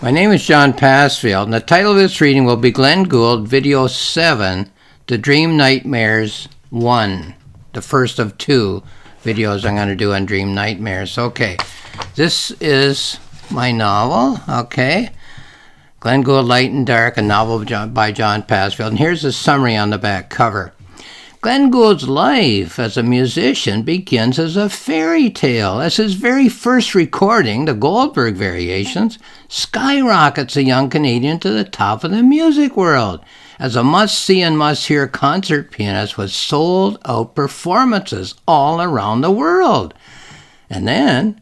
My name is John Passfield, and the title of this reading will be Glenn Gould, Video 7, The Dream Nightmares 1, the first of two videos I'm going to do on dream nightmares. Okay, this is my novel, okay? Glenn Gould, Light and Dark, a novel by John Passfield. And here's a summary on the back cover. Glenn Gould's life as a musician begins as a fairy tale, as his very first recording, the Goldberg Variations, skyrockets a young Canadian to the top of the music world as a must-see and must-hear concert pianist with sold-out performances all around the world. And then,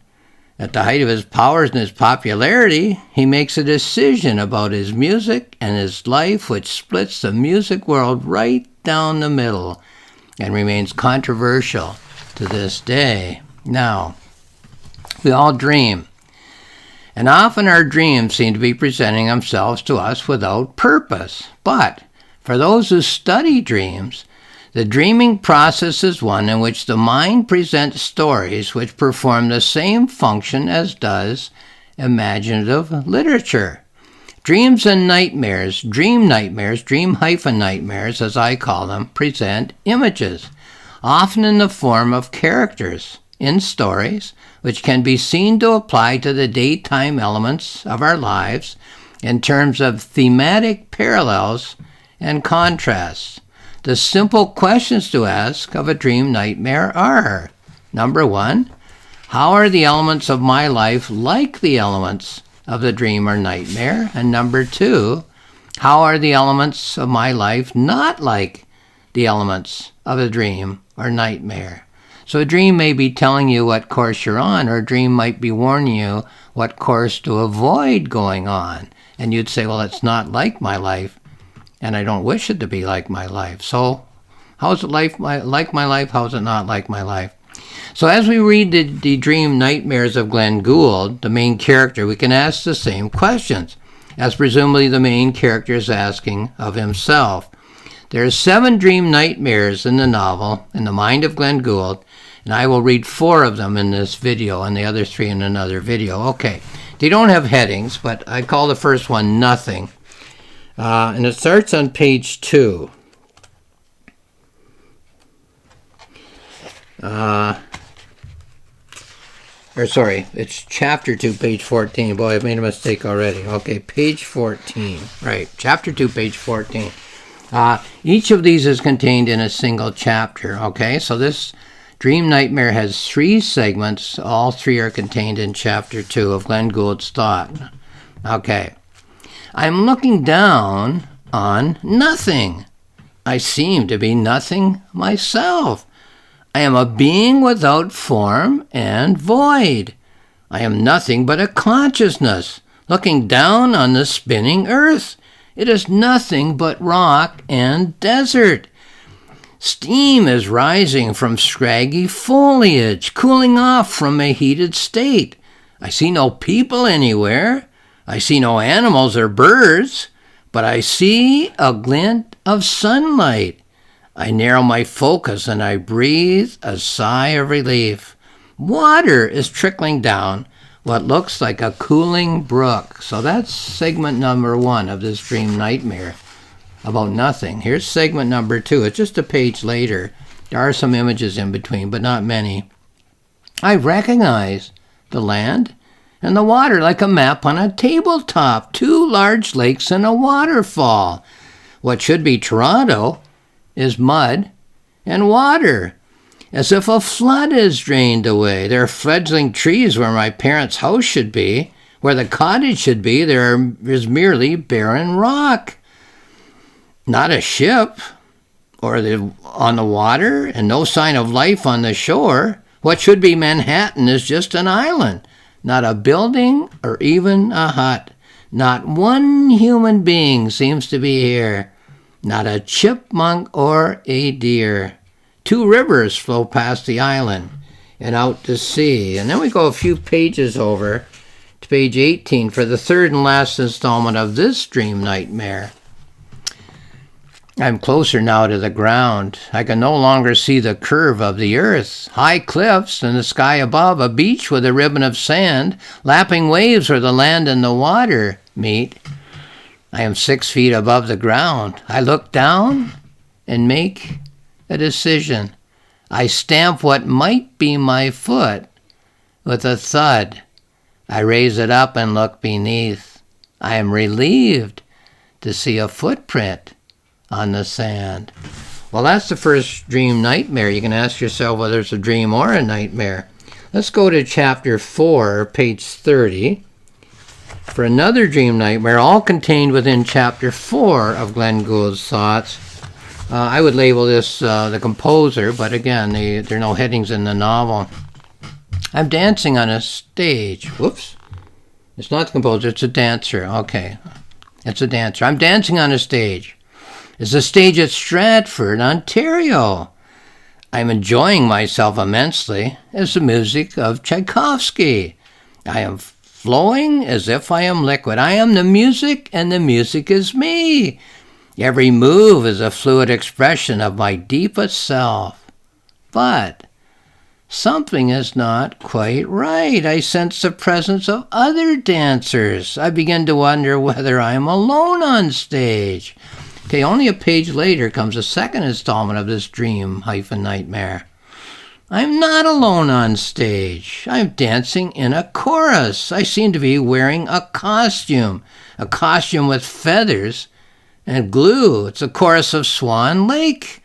at the height of his powers and his popularity, he makes a decision about his music and his life which splits the music world right down the middle and remains controversial to this day. Now, we all dream, and often our dreams seem to be presenting themselves to us without purpose. But for those who study dreams, the dreaming process is one in which the mind presents stories which perform the same function as does imaginative literature. Dreams and nightmares, dream-nightmares, as I call them, present images, often in the form of characters in stories, which can be seen to apply to the daytime elements of our lives in terms of thematic parallels and contrasts. The simple questions to ask of a dream nightmare are, number one, how are the elements of my life like the elements of the dream or nightmare? And number two, how are the elements of my life not like the elements of a dream or nightmare? So a dream may be telling you what course you're on, or a dream might be warning you what course to avoid going on. And you'd say, well, it's not like my life, and I don't wish it to be like my life. So how is it like my life? How is it not like my life? So as we read the dream nightmares of Glenn Gould, the main character, we can ask the same questions, as presumably the main character is asking of himself. There are 7 dream nightmares in the novel, in the mind of Glenn Gould, and I will read 4 of them in this video, and the other 3 in another video. Okay, they don't have headings, but I call the first one Nothing. And it starts on page 2. It's chapter 2, page 14. Boy, I've made a mistake already. Okay, page 14. Right, chapter 2, page 14. Each of these is contained in a single chapter, okay? So this dream nightmare has 3 segments. All 3 are contained in chapter 2 of Glenn Gould's thought. Okay. I'm looking down on nothing. I seem to be nothing myself. I am a being without form and void. I am nothing but a consciousness looking down on the spinning earth. It is nothing but rock and desert. Steam is rising from scraggy foliage, cooling off from a heated state. I see no people anywhere. I see no animals or birds, but I see a glint of sunlight. I narrow my focus and I breathe a sigh of relief. Water is trickling down what looks like a cooling brook. So that's segment number 1 of this dream nightmare about nothing. Here's segment number 2. It's just a page later. There are some images in between, but not many. I recognize the land and the water like a map on a tabletop. 2 large lakes and a waterfall. What should be Toronto is mud and water, as if a flood has drained away. There are fledgling trees where my parents' house should be. Where the cottage should be, there is merely barren rock. Not a ship on the water, and no sign of life on the shore. What should be Manhattan is just an island. Not a building or even a hut. Not one human being seems to be here. Not a chipmunk or a deer. 2 rivers flow past the island and out to sea. And then we go a few pages over to page 18 for the 3rd and last installment of this dream nightmare. I'm closer now to the ground. I can no longer see the curve of the earth. High cliffs and the sky above, a beach with a ribbon of sand, lapping waves where the land and the water meet. I am 6 feet above the ground. I look down and make a decision. I stamp what might be my foot with a thud. I raise it up and look beneath. I am relieved to see a footprint on the sand. Well, that's the first dream nightmare. You can ask yourself whether it's a dream or a nightmare. Let's go to chapter 4, page 30, for another dream nightmare, all contained within chapter 4 of Glenn Gould's thoughts. I would label this the composer, but again, there are no headings in the novel. I'm dancing on a stage. Whoops. It's not the composer, it's a dancer. Okay. It's a dancer. I'm dancing on a stage. It's a stage at Stratford, Ontario. I'm enjoying myself immensely as the music of Tchaikovsky. I am flowing as if I am liquid. I am the music, and the music is me. Every move is a fluid expression of my deepest self. But something is not quite right. I sense the presence of other dancers. I begin to wonder whether I am alone on stage. Okay, only a page later comes a second installment of this dream-nightmare. I'm not alone on stage. I'm dancing in a chorus. I seem to be wearing a costume with feathers and glue. It's a chorus of Swan Lake.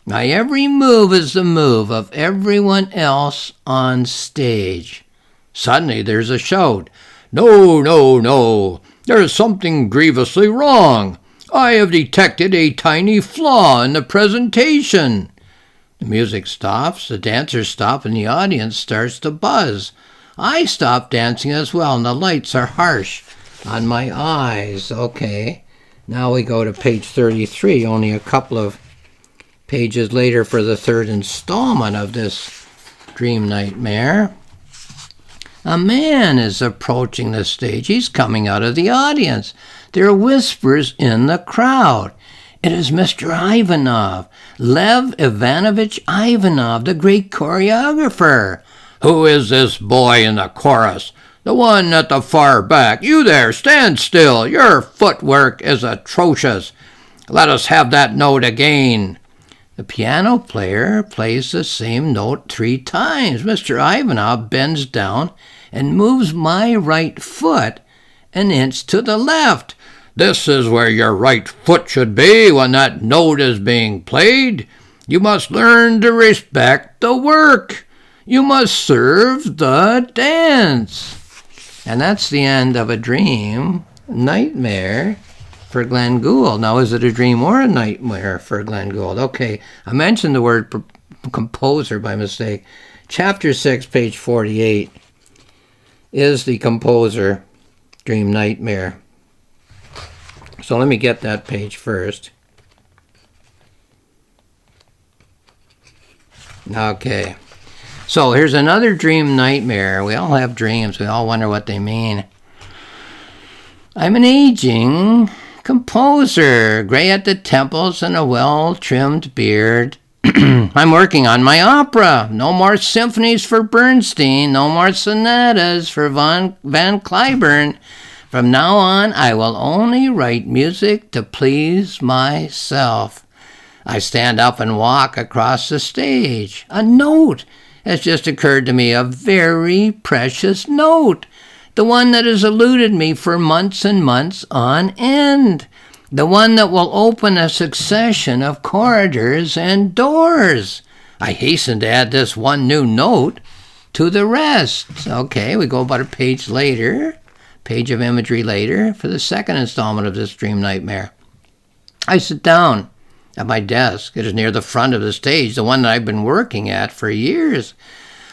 My every move is the move of everyone else on stage. Suddenly there's a shout. No, no, no. There is something grievously wrong. I have detected a tiny flaw in the presentation. The music stops, the dancers stop, and the audience starts to buzz. I stop dancing as well, and the lights are harsh on my eyes. Okay, now we go to page 33, only a couple of pages later for the third installment of this dream nightmare. A man is approaching the stage. He's coming out of the audience. There are whispers in the crowd. It is Mr. Ivanov, Lev Ivanovich Ivanov, the great choreographer. Who is this boy in the chorus? The one at the far back. You there, stand still. Your footwork is atrocious. Let us have that note again. The piano player plays the same note 3 times. Mr. Ivanov bends down and moves my right foot an inch to the left. This is where your right foot should be when that note is being played. You must learn to respect the work. You must serve the dance. And that's the end of a dream nightmare for Glenn Gould. Now, is it a dream or a nightmare for Glenn Gould? Okay, I mentioned the word composer by mistake. Chapter 6, page 48, is the composer dream nightmare. So let me get that page first. Okay. So here's another dream nightmare. We all have dreams. We all wonder what they mean. I'm an aging composer, gray at the temples and a well-trimmed beard. I'm working on my opera. No more symphonies for Bernstein. No more sonatas for Van Cliburn. From now on, I will only write music to please myself. I stand up and walk across the stage. A note has just occurred to me, a very precious note, the one that has eluded me for months and months on end, the one that will open a succession of corridors and doors. I hasten to add this one new note to the rest. Okay, we go about a page later. Page of imagery later for the second installment of this dream nightmare. I sit down at my desk. It is near the front of the stage, the one that I've been working at for years.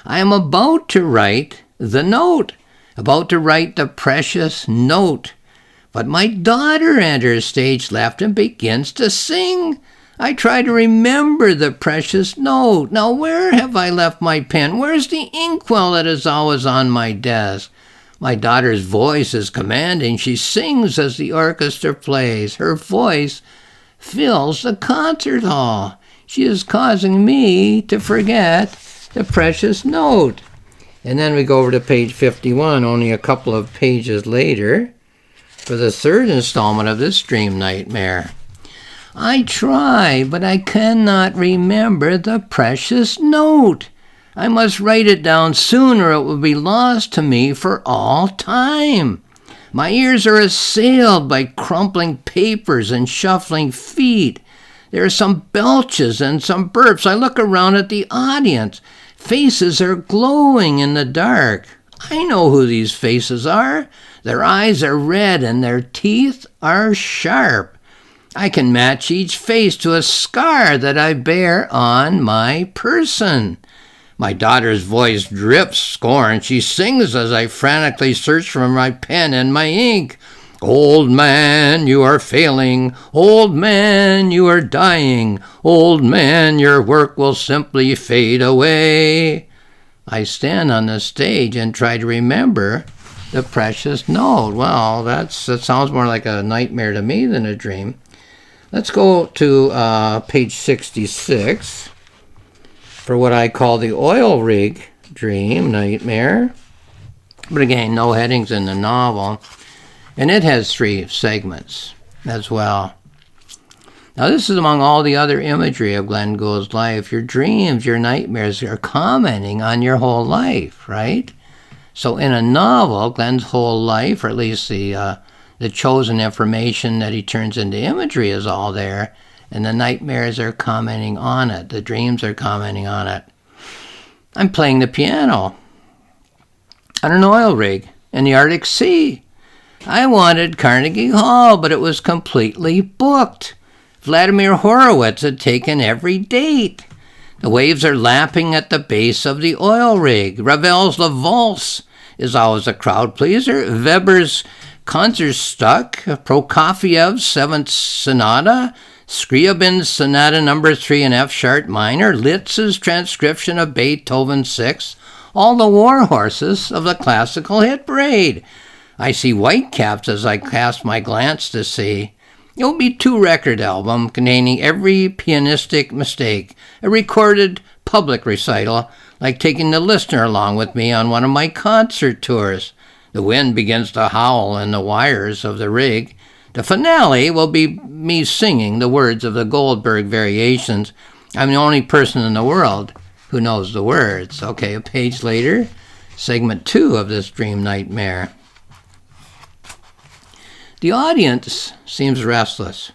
I am about to write the note, about to write the precious note. But my daughter enters stage left and begins to sing. I try to remember the precious note. Now, where have I left my pen? Where's the inkwell that is always on my desk? My daughter's voice is commanding. She sings as the orchestra plays. Her voice fills the concert hall. She is causing me to forget the precious note. And then we go over to page 51, only a couple of pages later, for the third installment of this dream nightmare. I try, but I cannot remember the precious note. I must write it down soon or it will be lost to me for all time. My ears are assailed by crumpling papers and shuffling feet. There are some belches and some burps. I look around at the audience. Faces are glowing in the dark. I know who these faces are. Their eyes are red and their teeth are sharp. I can match each face to a scar that I bear on my person. My daughter's voice drips scorn. She sings as I frantically search for my pen and my ink. Old man, you are failing. Old man, you are dying. Old man, your work will simply fade away. I stand on the stage and try to remember the precious note. Well, that sounds more like a nightmare to me than a dream. Let's go to page 66 for what I call the oil rig dream nightmare. But again, no headings in the novel. And it has 3 segments as well. Now, this is among all the other imagery of Glenn Gould's life. Your dreams, your nightmares are commenting on your whole life, right? So in a novel, Glenn's whole life, or at least the chosen information that he turns into imagery is all there, and the nightmares are commenting on it. The dreams are commenting on it. I'm playing the piano on an oil rig in the Arctic Sea. I wanted Carnegie Hall, but it was completely booked. Vladimir Horowitz had taken every date. The waves are lapping at the base of the oil rig. Ravel's La Valse is always a crowd pleaser. Weber's Concertstück, Prokofiev's Seventh Sonata, Scriabin's Sonata No. 3 in F sharp minor, Liszt's transcription of Beethoven's Sixth, all the war horses of the classical hit parade. I see Whitecaps as I cast my glance to see. It will be 2-record album containing every pianistic mistake, a recorded public recital, like taking the listener along with me on one of my concert tours. The wind begins to howl in the wires of the rig. The finale will be me singing the words of the Goldberg variations. I'm the only person in the world who knows the words. Okay, a page later, segment 2 of this dream nightmare. The audience seems restless,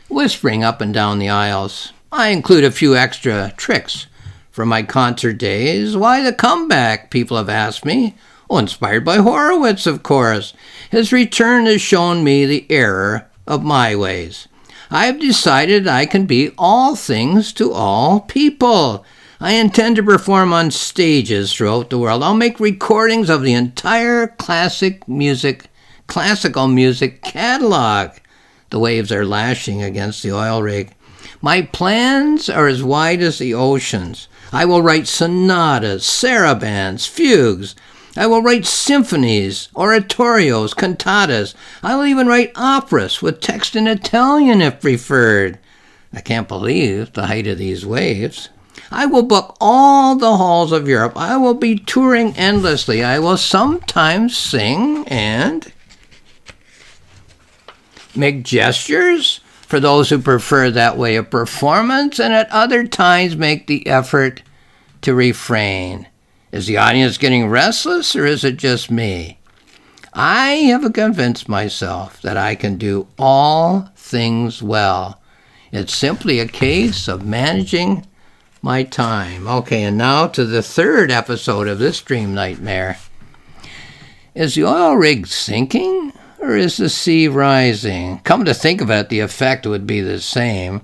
whispering up and down the aisles. I include a few extra tricks from my concert days. Why the comeback, people have asked me. Oh, inspired by Horowitz, of course. His return has shown me the error of my ways. I have decided I can be all things to all people. I intend to perform on stages throughout the world. I'll make recordings of the entire classical music catalog. The waves are lashing against the oil rig. My plans are as wide as the oceans. I will write sonatas, sarabands, fugues. I will write symphonies, oratorios, cantatas. I will even write operas with text in Italian if preferred. I can't believe the height of these waves. I will book all the halls of Europe. I will be touring endlessly. I will sometimes sing and make gestures for those who prefer that way of performance, and at other times make the effort to refrain. Is the audience getting restless, or is it just me? I have convinced myself that I can do all things well. It's simply a case of managing my time. Okay, and now to the 3rd episode of this dream nightmare. Is the oil rig sinking, or is the sea rising? Come to think of it, the effect would be the same.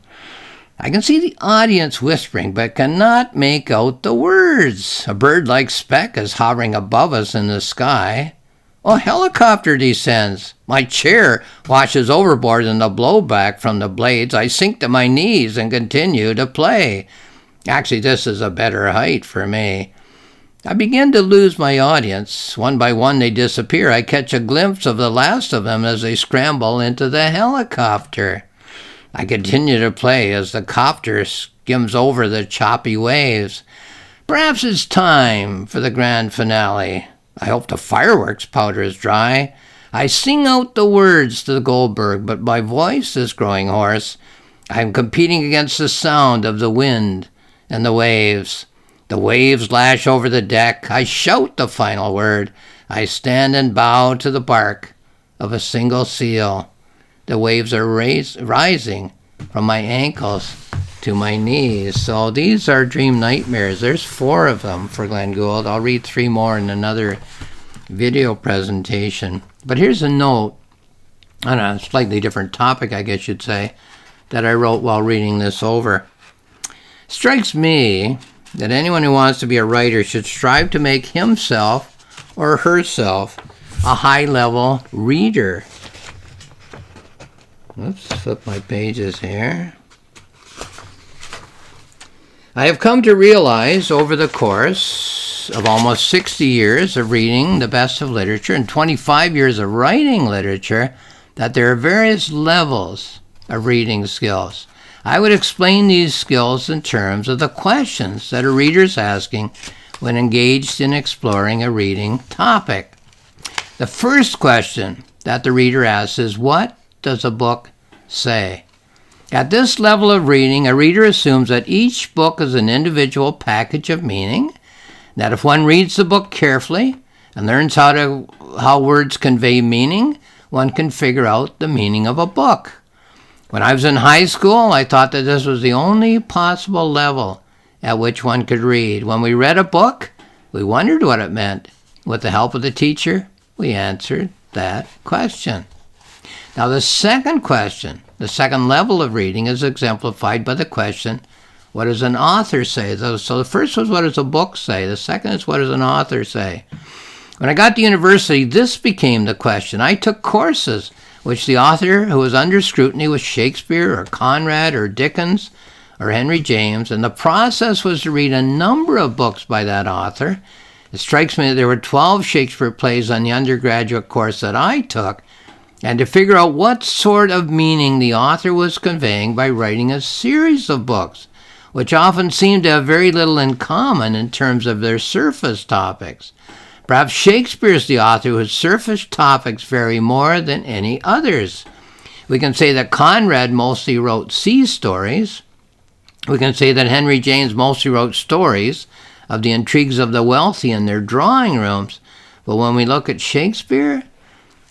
I can see the audience whispering, but cannot make out the words. A bird-like speck is hovering above us in the sky. A helicopter descends. My chair washes overboard in the blowback from the blades. I sink to my knees and continue to play. Actually, this is a better height for me. I begin to lose my audience. One by one they disappear. I catch a glimpse of the last of them as they scramble into the helicopter. I continue to play as the copter skims over the choppy waves. Perhaps it's time for the grand finale. I hope the fireworks powder is dry. I sing out the words to the Goldberg, but my voice is growing hoarse. I'm competing against the sound of the wind and the waves. The waves lash over the deck. I shout the final word. I stand and bow to the bark of a single seal. The waves are rising from my ankles to my knees. So these are dream nightmares. There's 4 of them for Glenn Gould. I'll read 3 more in another video presentation. But here's a note on a slightly different topic, I guess you'd say, that I wrote while reading this over. Strikes me that anyone who wants to be a writer should strive to make himself or herself a high-level reader. Oops, flip my pages here. I have come to realize over the course of almost 60 years of reading the best of literature and 25 years of writing literature that there are various levels of reading skills. I would explain these skills in terms of the questions that a reader is asking when engaged in exploring a reading topic. The first question that the reader asks is, what does a book say? At this level of reading, a reader assumes that each book is an individual package of meaning, that if one reads the book carefully and learns how words convey meaning, one can figure out the meaning of a book. When I was in high school, I thought that this was the only possible level at which one could read. When we read a book, we wondered what it meant. With the help of the teacher, we answered that question. Now, the second question, the second level of reading, is exemplified by the question, what does an author say? So the first was, what does a book say? The second is, what does an author say? When I got to university, this became the question. I took courses which the author who was under scrutiny was Shakespeare or Conrad or Dickens or Henry James, and the process was to read a number of books by that author. It strikes me that there were 12 Shakespeare plays on the undergraduate course that I took, and to figure out what sort of meaning the author was conveying by writing a series of books, which often seemed to have very little in common in terms of their surface topics. Perhaps Shakespeare is the author whose surface topics vary more than any others. We can say that Conrad mostly wrote sea stories. We can say that Henry James mostly wrote stories of the intrigues of the wealthy in their drawing rooms. But when we look at Shakespeare,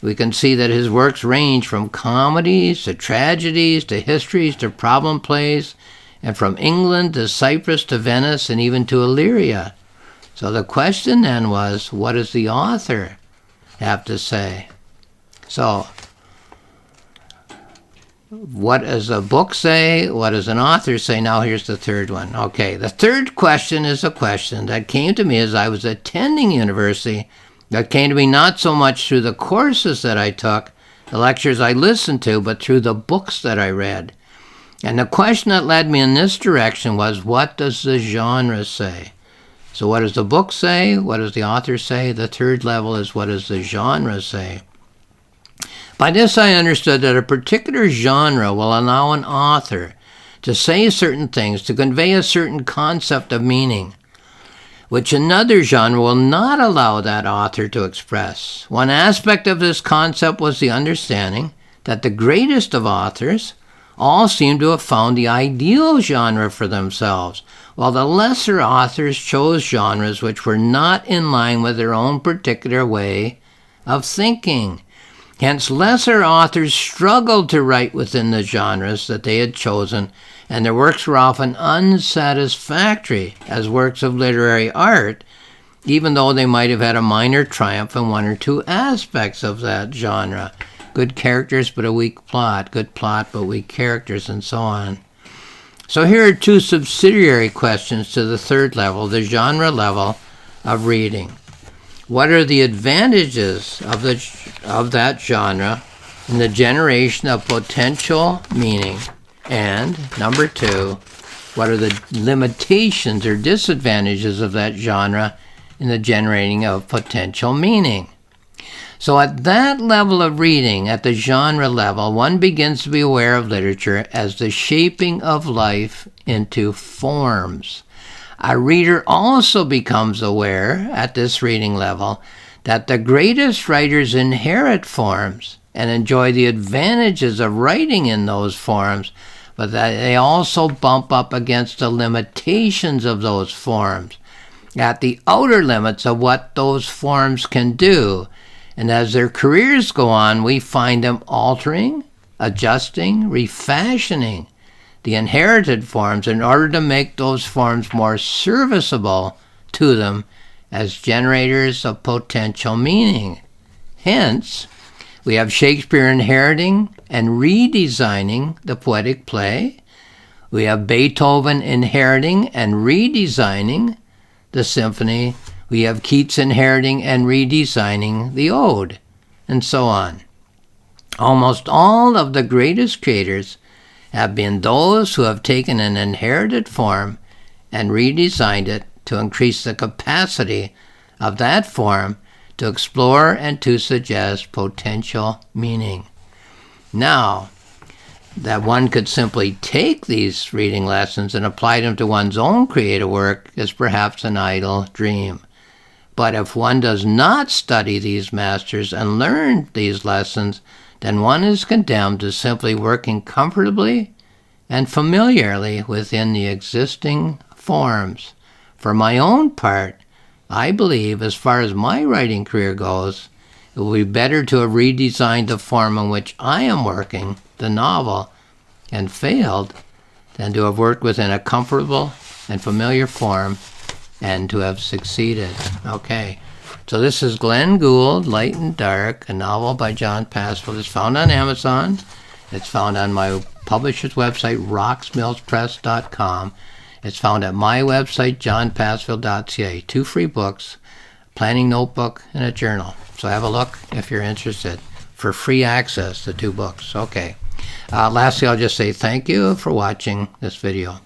we can see that his works range from comedies to tragedies to histories to problem plays, and from England to Cyprus to Venice and even to Illyria. So the question then was, what does the author have to say? So, what does a book say? What does an author say? Now here's the third one. Okay, the third question is a question that came to me as I was attending university, that came to me not so much through the courses that I took, the lectures I listened to, but through the books that I read. And the question that led me in this direction was, what does the genre say? So what does the book say? What does the author say? The third level is, what does the genre say? By this I understood that a particular genre will allow an author to say certain things, to convey a certain concept of meaning, which another genre will not allow that author to express. One aspect of this concept was the understanding that the greatest of authors all seem to have found the ideal genre for themselves, while the lesser authors chose genres which were not in line with their own particular way of thinking. Hence, lesser authors struggled to write within the genres that they had chosen, and their works were often unsatisfactory as works of literary art, even though they might have had a minor triumph in one or two aspects of that genre. Good characters but a weak plot, good plot but weak characters, and so on. So here are two subsidiary questions to the third level, the genre level of reading. What are the advantages of that genre in the generation of potential meaning? And number two, what are the limitations or disadvantages of that genre in the generating of potential meaning? So at that level of reading, at the genre level, one begins to be aware of literature as the shaping of life into forms. A reader also becomes aware, at this reading level, that the greatest writers inherit forms and enjoy the advantages of writing in those forms, but that they also bump up against the limitations of those forms, at the outer limits of what those forms can do. And as their careers go on, we find them altering, adjusting, refashioning the inherited forms in order to make those forms more serviceable to them as generators of potential meaning. Hence, we have Shakespeare inheriting and redesigning the poetic play. We have Beethoven inheriting and redesigning the symphony. We have Keats inheriting and redesigning the ode, and so on. Almost all of the greatest creators have been those who have taken an inherited form and redesigned it to increase the capacity of that form to explore and to suggest potential meaning. Now, that one could simply take these reading lessons and apply them to one's own creative work is perhaps an idle dream. But if one does not study these masters and learn these lessons, then one is condemned to simply working comfortably and familiarly within the existing forms. For my own part, I believe, as far as my writing career goes, it will be better to have redesigned the form in which I am working, the novel, and failed, than to have worked within a comfortable and familiar form and to have succeeded. Okay, so this is Glenn Gould, Light and Dark, a novel by John Passfield. It's found on Amazon. It's found on my publisher's website, rocksmillspress.com. It's found at my website, johnpassfield.ca. 2 free books, planning notebook, and a journal. So have a look if you're interested for free access to 2 books. Okay. Lastly, I'll just say thank you for watching this video.